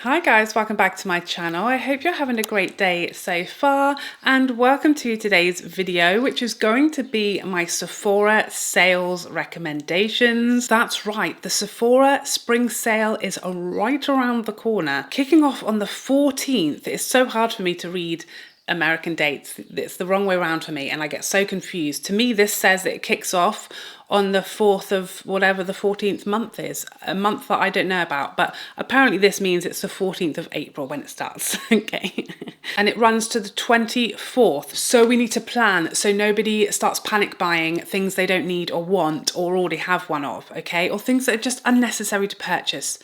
Hi guys, welcome back to my channel. I hope you're having a great day so far and welcome to today's video, which is going to be my Sephora sales recommendations. That's right, the Sephora Spring sale is right around the corner, kicking off on the 14th. It's so hard for me to read American dates. It's the wrong way around for me and I get so confused. To me, this says that it kicks off on the 4th of whatever the 14th month is, a month that I don't know about, but apparently this means it's the 14th of April when it starts, okay? And it runs to the 24th, so we need to plan so nobody starts panic buying things they don't need or want or already have one of, okay? Or things that are just unnecessary to purchase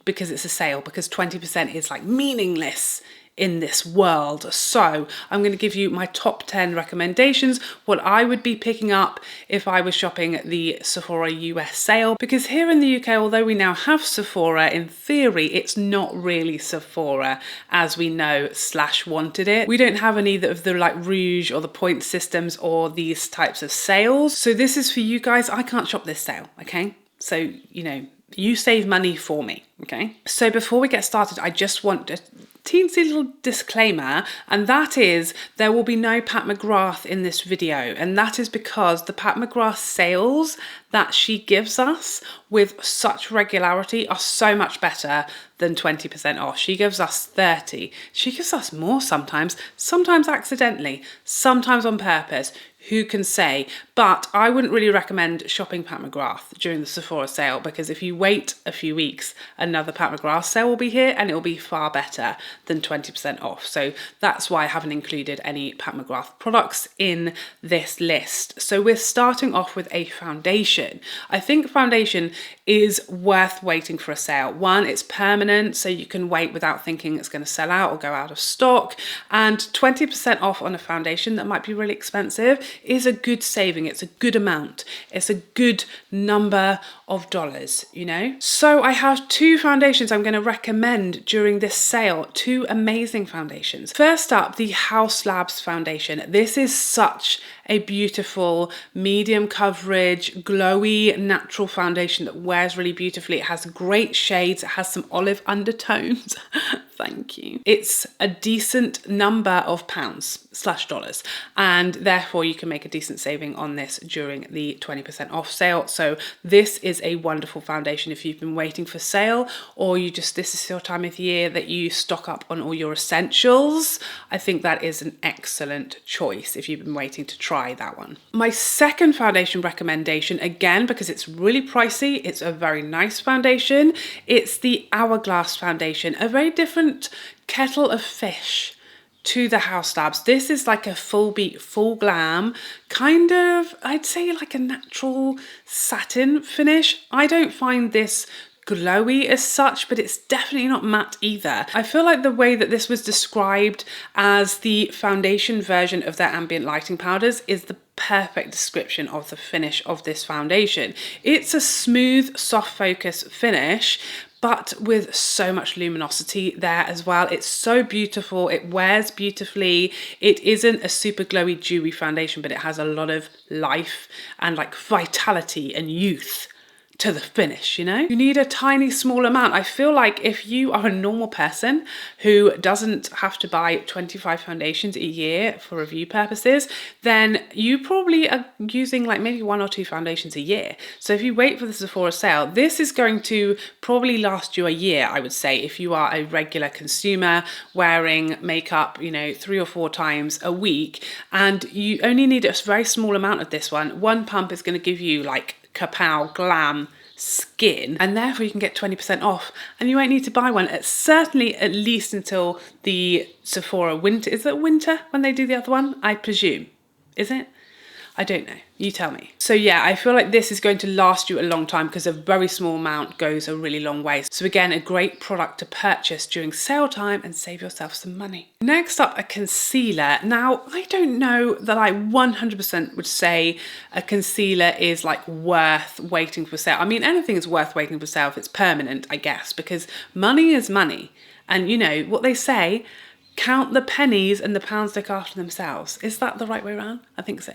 because it's a sale, because 20% is like meaningless in this world. So I'm going to give you my top 10 recommendations, what I would be picking up if I was shopping at the Sephora US sale, because here in the UK, although we now have Sephora, in theory it's not really Sephora as we know / wanted it. We don't have any of the like Rouge or the point systems or these types of sales. So this is for you guys. I can't shop this sale, okay? So, you know, you save money for me, okay? So before we get started, I just want a teensy little disclaimer, and that is there will be no Pat McGrath in this video, and that is because the Pat McGrath sales that she gives us with such regularity are so much better than 20% off. She gives us 30. She gives us more sometimes accidentally, sometimes on purpose. Who can say? But I wouldn't really recommend shopping Pat McGrath during the Sephora sale, because if you wait a few weeks, another Pat McGrath sale will be here and it will be far better than 20% off. So that's why I haven't included any Pat McGrath products in this list. So we're starting off with a foundation. I think foundation is worth waiting for a sale. One, it's permanent, so you can wait without thinking it's going to sell out or go out of stock. And 20% off on a foundation that might be really expensive is a good saving. It's a good amount. It's a good number of dollars, you know? So I have two foundations I'm going to recommend during this sale. Two amazing foundations. First up, the Haus Labs foundation. This is such a beautiful medium coverage, glowy, natural foundation that wears really beautifully. It has great shades. It has some olive undertones. Thank you. It's a decent number of pounds / dollars, and therefore you can make a decent saving on this during the 20% off sale. So this is a wonderful foundation if you've been waiting for sale, or this is your time of year that you stock up on all your essentials. I think that is an excellent choice if you've been waiting to try that one. My second foundation recommendation, again, because it's really pricey, it's a very nice foundation. It's the Hourglass foundation, a very different kettle of fish to the Haus Labs. This is like a full beat, full glam, kind of, I'd say like a natural satin finish. I don't find this glowy as such, but it's definitely not matte either. I feel like the way that this was described as the foundation version of their ambient lighting powders is the perfect description of the finish of this foundation. It's a smooth, soft focus finish, but with so much luminosity there as well. It's so beautiful. It wears beautifully. It isn't a super glowy, dewy foundation, but it has a lot of life and like vitality and youth to the finish, you know? You need a tiny small amount. I feel like if you are a normal person who doesn't have to buy 25 foundations a year for review purposes, then you probably are using like maybe 1 or 2 foundations a year. So if you wait for the Sephora sale, this is going to probably last you a year, I would say, if you are a regular consumer wearing makeup, you know, 3 or 4 times a week, and you only need a very small amount of this one. One pump is going to give you like kapow glam skin, and therefore you can get 20% off and you won't need to buy one, certainly at least until the Sephora winter. Is it winter when they do the other one? I presume. Is it? I don't know. You tell me. So yeah, I feel like this is going to last you a long time because a very small amount goes a really long way. So again, a great product to purchase during sale time and save yourself some money. Next up, a concealer. Now, I don't know that I 100% would say a concealer is like worth waiting for sale. I mean, anything is worth waiting for sale if it's permanent, I guess, because money is money. And you know what they say, count the pennies and the pounds look after themselves. Is that the right way around? I think so.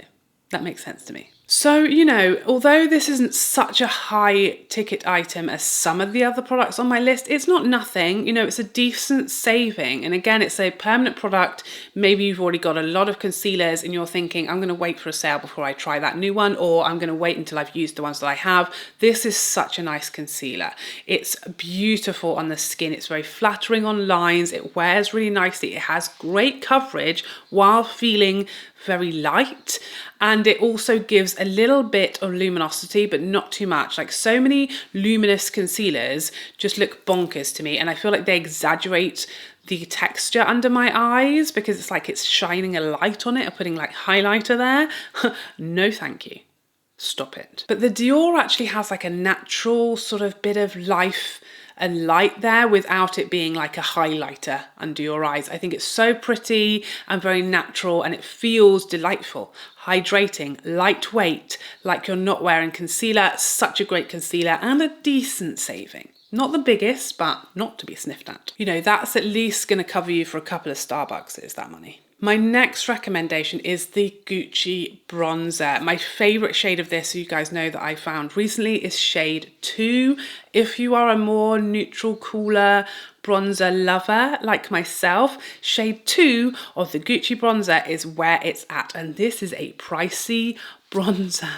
That makes sense to me. So, you know, although this isn't such a high ticket item as some of the other products on my list, it's not nothing. You know, it's a decent saving. And again, it's a permanent product. Maybe you've already got a lot of concealers and you're thinking, I'm going to wait for a sale before I try that new one, or I'm going to wait until I've used the ones that I have. This is such a nice concealer. It's beautiful on the skin. It's very flattering on lines. It wears really nicely. It has great coverage while feeling very light, and it also gives a little bit of luminosity but not too much. Like, so many luminous concealers just look bonkers to me, and I feel like they exaggerate the texture under my eyes because it's like it's shining a light on it or putting like highlighter there. No thank you, stop it. But the Dior actually has like a natural sort of bit of life and light there without it being like a highlighter under your eyes. I think it's so pretty and very natural, and it feels delightful, hydrating, lightweight, like you're not wearing concealer. Such a great concealer and a decent saving. Not the biggest, but not to be sniffed at. You know, that's at least going to cover you for a couple of Starbucks, that money. My next recommendation is the Gucci bronzer. My favorite shade of this, so you guys know that I found recently, is shade 2. If you are a more neutral, cooler bronzer lover like myself, shade 2 of the Gucci bronzer is where it's at. And this is a pricey bronzer.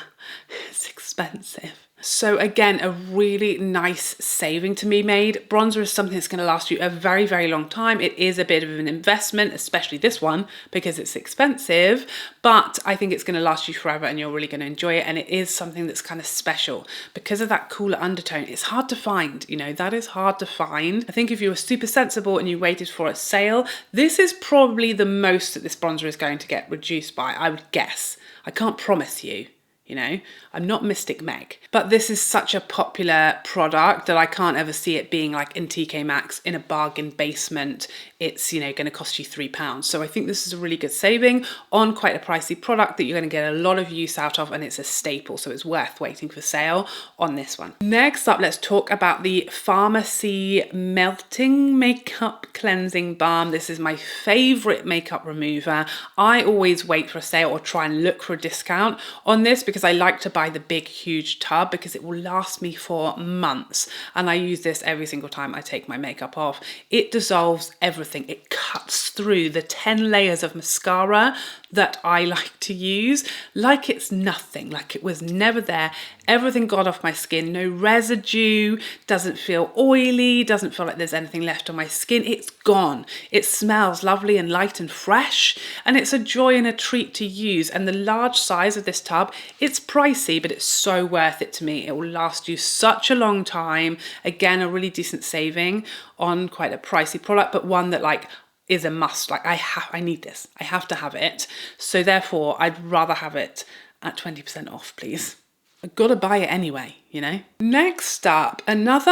It's expensive. So again, a really nice saving to be made. Bronzer is something that's going to last you a very, very long time. It is a bit of an investment, especially this one, because it's expensive, but I think it's going to last you forever and you're really going to enjoy it. And it is something that's kind of special because of that cooler undertone. It's hard to find, you know, that is hard to find. I think if you were super sensible and you waited for a sale, this is probably the most that this bronzer is going to get reduced by, I would guess. I can't promise you. You know, I'm not Mystic Meg, but this is such a popular product that I can't ever see it being like in TK Maxx in a bargain basement. It's, you know, going to cost you £3. So I think this is a really good saving on quite a pricey product that you're going to get a lot of use out of, and it's a staple. So it's worth waiting for sale on this one. Next up, let's talk about the Farmacy Melting Makeup Cleansing Balm. This is my favorite makeup remover. I always wait for a sale or try and look for a discount on this because I like to buy the big, huge tub because it will last me for months. And I use this every single time I take my makeup off. It dissolves everything. It cuts through the 10 layers of mascara that I like to use like it's nothing, like it was never there. Everything got off my skin, no residue, doesn't feel oily, doesn't feel like there's anything left on my skin. It's gone. It smells lovely and light and fresh, and it's a joy and a treat to use. And the large size of this tub, it's pricey, but it's so worth it to me. It will last you such a long time. Again, a really decent saving on quite a pricey product, but one that like is a must. Like I need this. I have to have it. So therefore, I'd rather have it at 20% off, please. I've got to buy it anyway, you know? Next up, another,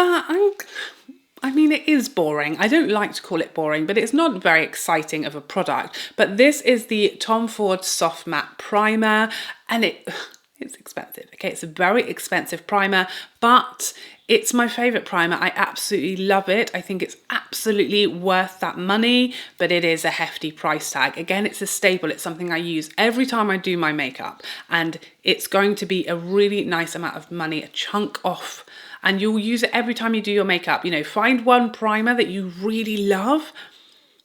I mean, it is boring. I don't like to call it boring, but it's not very exciting of a product. But this is the Tom Ford Soft Matte Primer, and it's expensive. Okay, it's a very expensive primer, but it's my favorite primer. I absolutely love it. I think it's absolutely worth that money, but it is a hefty price tag. Again, it's a staple. It's something I use every time I do my makeup, and it's going to be a really nice amount of money, a chunk off, and you'll use it every time you do your makeup. You know, find one primer that you really love,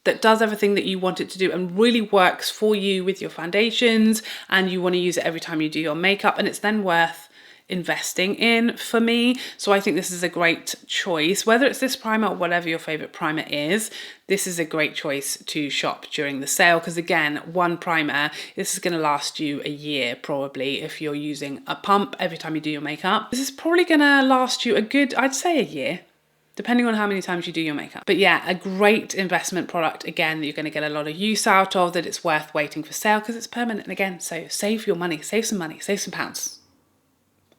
that does everything that you want it to do and really works for you with your foundations, and you want to use it every time you do your makeup, and it's then worth investing in for me. So I think this is a great choice. Whether it's this primer or whatever your favorite primer is, this is a great choice to shop during the sale, because again, one primer, this is going to last you a year probably if you're using a pump every time you do your makeup. This is probably going to last you a good, I'd say a year, depending on how many times you do your makeup. But yeah, a great investment product, again, that you're going to get a lot of use out of, that it's worth waiting for sale because it's permanent again. So save your money, save some pounds.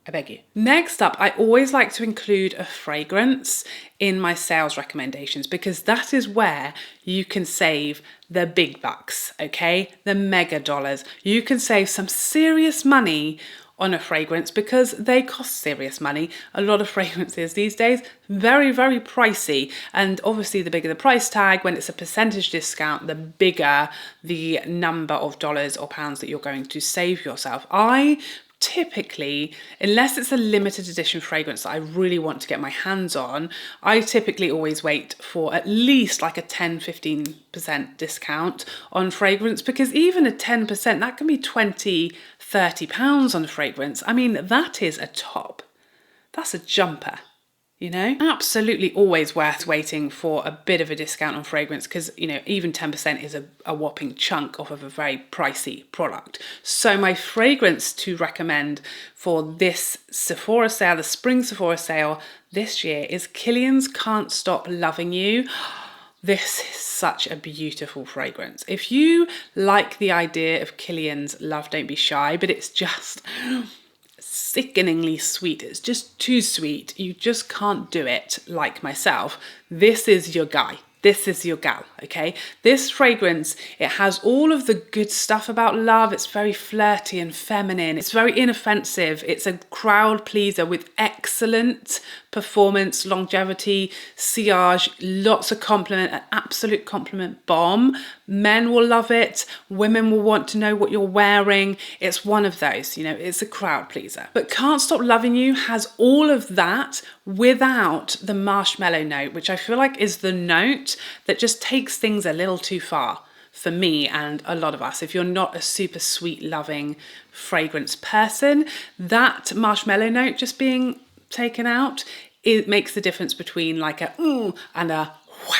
I beg you. Next up, I always like to include a fragrance in my sales recommendations because that is where you can save the big bucks, okay? The mega dollars. You can save some serious money on a fragrance because they cost serious money. A lot of fragrances these days, very, very pricey. And obviously the bigger the price tag, when it's a percentage discount, the bigger the number of dollars or pounds that you're going to save yourself. I typically, unless it's a limited edition fragrance that I really want to get my hands on, I typically always wait for at least like a 10-15% discount on fragrance, because even a 10%, that can be 20-30 pounds on a fragrance. I mean, that is a top. That's a jumper. You know, absolutely always worth waiting for a bit of a discount on fragrance, because, you know, even 10% is a whopping chunk off of a very pricey product. So my fragrance to recommend for this Sephora sale, the spring Sephora sale this year, is Kilian's Can't Stop Loving You. This is such a beautiful fragrance. If you like the idea of Kilian's Love Don't Be Shy, but it's just sickeningly sweet, it's just too sweet, you just can't do it like myself, this is your guy. This is your gal, okay? This fragrance, it has all of the good stuff about love. It's very flirty and feminine. It's very inoffensive. It's a crowd pleaser with excellent performance, longevity, sillage, lots of compliment, an absolute compliment bomb. Men will love it. Women will want to know what you're wearing. It's one of those, you know, it's a crowd pleaser. But Can't Stop Loving You has all of that without the marshmallow note, which I feel like is the note that just takes things a little too far for me and a lot of us. If you're not a super sweet, loving fragrance person, that marshmallow note just being taken out, it makes the difference between like a ooh and a wow.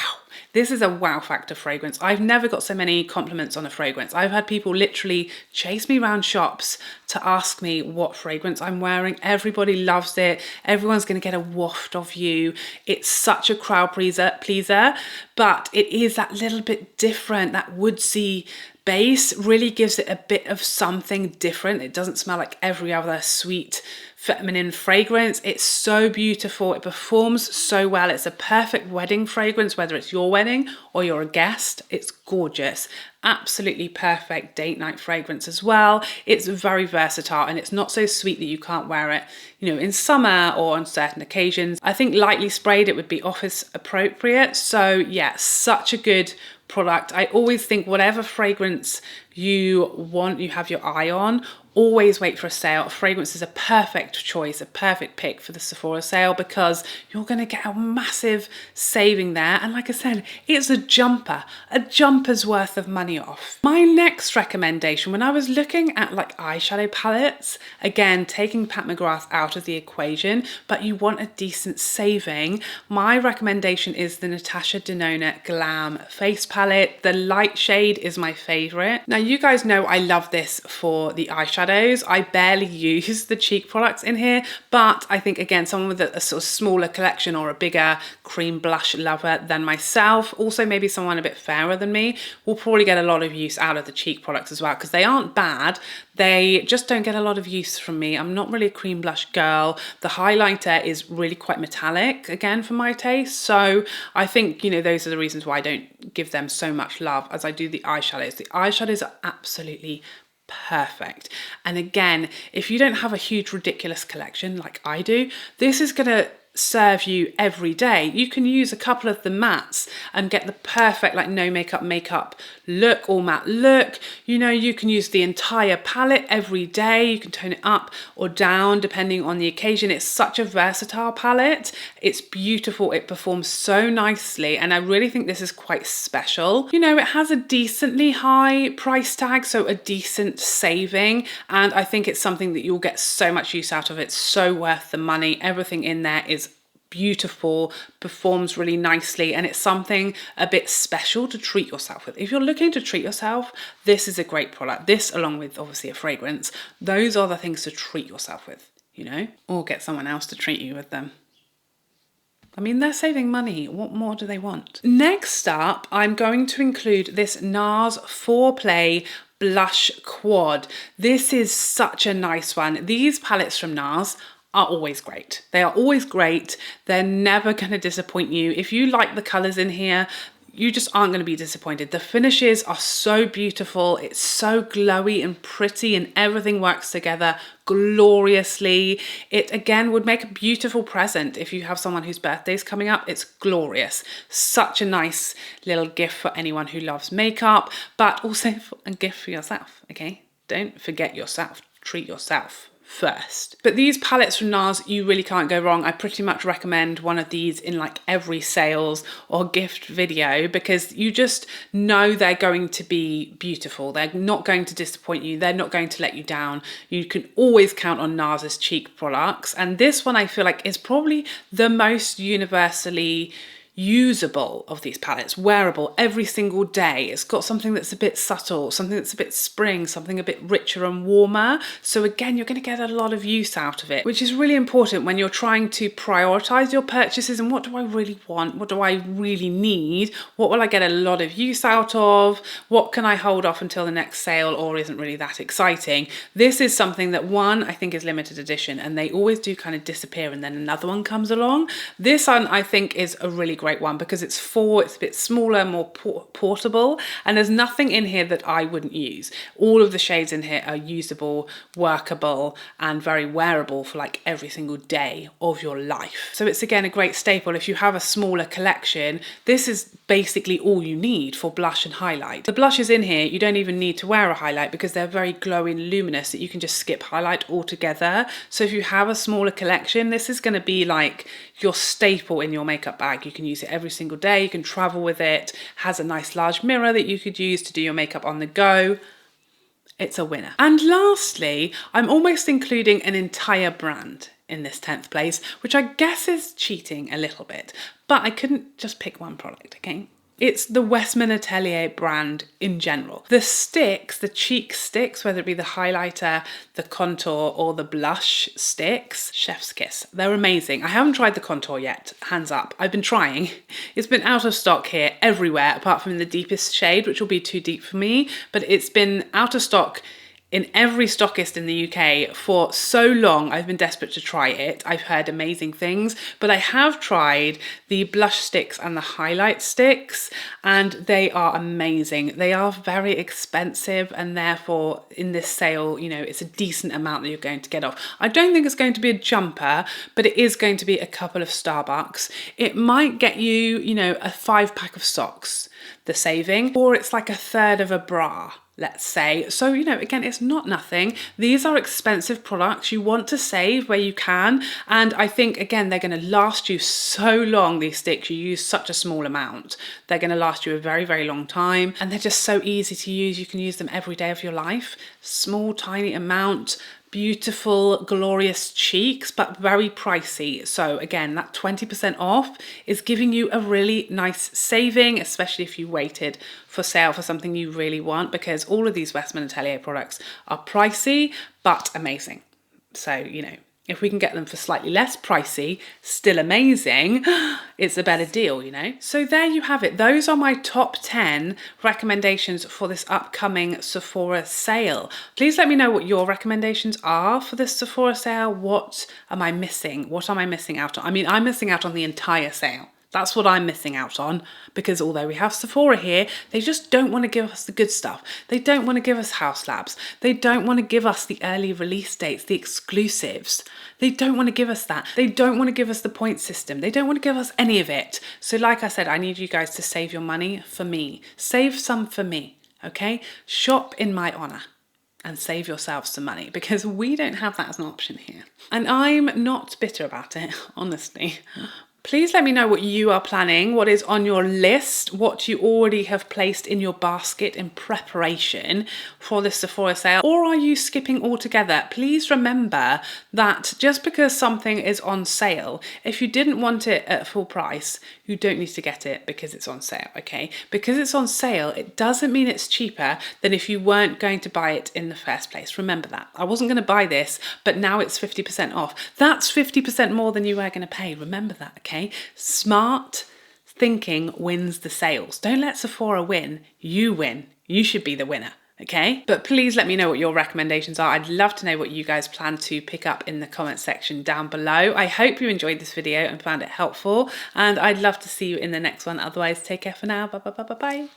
This is a wow factor fragrance. I've never got so many compliments on a fragrance. I've had people literally chase me around shops to ask me what fragrance I'm wearing. Everybody loves it. Everyone's going to get a waft of you. It's such a crowd pleaser, but it is that little bit different. That woodsy base really gives it a bit of something different. It doesn't smell like every other sweet feminine fragrance. It's so beautiful. It performs so well. It's a perfect wedding fragrance, whether it's your wedding or you're a guest. It's gorgeous. Absolutely perfect date night fragrance as well. It's very versatile, and it's not so sweet that you can't wear it, you know, in summer or on certain occasions. I think lightly sprayed, it would be office appropriate. So yeah, such a good product. I always think whatever fragrance you want, you have your eye on, always wait for a sale. Fragrance is a perfect choice, a perfect pick for the Sephora sale, because you're going to get a massive saving there. And like I said, it's a jumper's worth of money off. My next recommendation, when I was looking at like eyeshadow palettes, again, taking Pat McGrath out of the equation, but you want a decent saving, my recommendation is the Natasha Denona Glam face palette. The light shade is my favorite. Now, you guys know I love this for the eyeshadows. I barely use the cheek products in here, but I think, again, someone with a sort of smaller collection or a bigger cream blush lover than myself, also maybe someone a bit fairer than me, will probably get a lot of use out of the cheek products as well, because they aren't bad. They just don't get a lot of use from me. I'm not really a cream blush girl. The highlighter is really quite metallic, again, for my taste. So I think, you know, those are the reasons why I don't give them so much love as I do the eyeshadows. The eyeshadows are absolutely perfect. And again, if you don't have a huge ridiculous collection like I do, this is going to serve you every day. You can use a couple of the mattes and get the perfect like no makeup look, all matte look. You know, you can use the entire palette every day. You can tone it up or down depending on the occasion. It's such a versatile palette. It's beautiful. It performs so nicely, and I really think this is quite special. You know, it has a decently high price tag, so a decent saving, and I think it's something that you'll get so much use out of. It's so worth the money. Everything in there is beautiful, performs really nicely, and it's something a bit special to treat yourself with. If you're looking to treat yourself, this is a great product. This, along with obviously a fragrance, those are the things to treat yourself with, you know, or get someone else to treat you with them. I mean, they're saving money. What more do they want? Next up, I'm going to include this Nars 4Play Blush Quad. This is such a nice one. These palettes from Nars are always great. They are always great. They're never going to disappoint you. If you like the colors in here, you just aren't going to be disappointed. The finishes are so beautiful. It's so glowy and pretty, and everything works together gloriously. It again would make a beautiful present if you have someone whose birthday's coming up. It's glorious. Such a nice little gift for anyone who loves makeup, but also a gift for yourself, okay? Don't forget yourself. Treat yourself first. But these palettes from Nars, you really can't go wrong. I pretty much recommend one of these in like every sales or gift video because you just know they're going to be beautiful. They're not going to disappoint you. They're not going to let you down. You can always count on Nars's cheek products. And this one I feel like is probably the most universally usable of these palettes, wearable every single day. It's got something that's a bit subtle, something that's a bit spring, something a bit richer and warmer. So again, you're going to get a lot of use out of it, which is really important when you're trying to prioritize your purchases and what do I really want? What do I really need? What will I get a lot of use out of? What can I hold off until the next sale or isn't really that exciting? This is something that one, I think is limited edition and they always do kind of disappear and then another one comes along. This one I think is a really great one because it's a bit smaller, more portable, and there's nothing in here that I wouldn't use. All of the shades in here are usable, workable, and very wearable for like every single day of your life. So it's again a great staple. If you have a smaller collection, this is basically all you need for blush and highlight. The blushes in here, you don't even need to wear a highlight because they're very glowing luminous that you can just skip highlight altogether. So if you have a smaller collection, this is going to be like your staple in your makeup bag. You can use it every single day. You can travel with it. Has a nice large mirror that you could use to do your makeup on the go. It's a winner. And lastly, I'm almost including an entire brand in this 10th place, which I guess is cheating a little bit, but I couldn't just pick one product, okay? It's the Westman Atelier brand in general. The sticks, the cheek sticks, whether it be the highlighter, the contour, or the blush sticks, chef's kiss. They're amazing. I haven't tried the contour yet, hands up. I've been trying. It's been out of stock here everywhere, apart from the deepest shade, which will be too deep for me, but it's been out of stock in every stockist in the UK for so long. I've been desperate to try it. I've heard amazing things, but I have tried the blush sticks and the highlight sticks, and they are amazing. They are very expensive, and therefore in this sale, you know, it's a decent amount that you're going to get off. I don't think it's going to be a jumper, but it is going to be a couple of Starbucks. It might get you, you know, a 5-pack of socks, the saving, or it's like a third of a bra, let's say. So, you know, again, it's not nothing. These are expensive products. You want to save where you can. And I think, again, they're going to last you so long, these sticks. You use such a small amount. They're going to last you a very, very long time. And they're just so easy to use. You can use them every day of your life. Small, tiny amount. Beautiful, glorious cheeks, but very pricey. So again, that 20% off is giving you a really nice saving, especially if you waited for sale for something you really want, because all of these Westman Atelier products are pricey, but amazing. So, you know, if we can get them for slightly less pricey, still amazing, it's a better deal, you know? So there you have it. Those are my top 10 recommendations for this upcoming Sephora sale. Please let me know what your recommendations are for this Sephora sale. What am I missing? What am I missing out on? I mean, I'm missing out on the entire sale. That's what I'm missing out on, because although we have Sephora here, they just don't want to give us the good stuff. They don't want to give us Haus labs. They don't want to give us the early release dates, the exclusives. They don't want to give us that. They don't want to give us the point system. They don't want to give us any of it. So like I said, I need you guys to save your money for me. Save some for me, okay? Shop in my honor and save yourselves some money, because we don't have that as an option here. And I'm not bitter about it, honestly. Please let me know what you are planning, what is on your list, what you already have placed in your basket in preparation for this Sephora sale, or are you skipping altogether? Please remember that just because something is on sale, if you didn't want it at full price, you don't need to get it because it's on sale, okay? Because it's on sale, it doesn't mean it's cheaper than if you weren't going to buy it in the first place. Remember that. I wasn't going to buy this, but now it's 50% off. That's 50% more than you were going to pay. Remember that, okay? Smart thinking wins the sales. Don't let Sephora win. You win. You should be the winner. Okay, but please let me know what your recommendations are. I'd love to know what you guys plan to pick up in the comment section down below. I hope you enjoyed this video and found it helpful, and I'd love to see you in the next one. Otherwise, take care for now. Bye.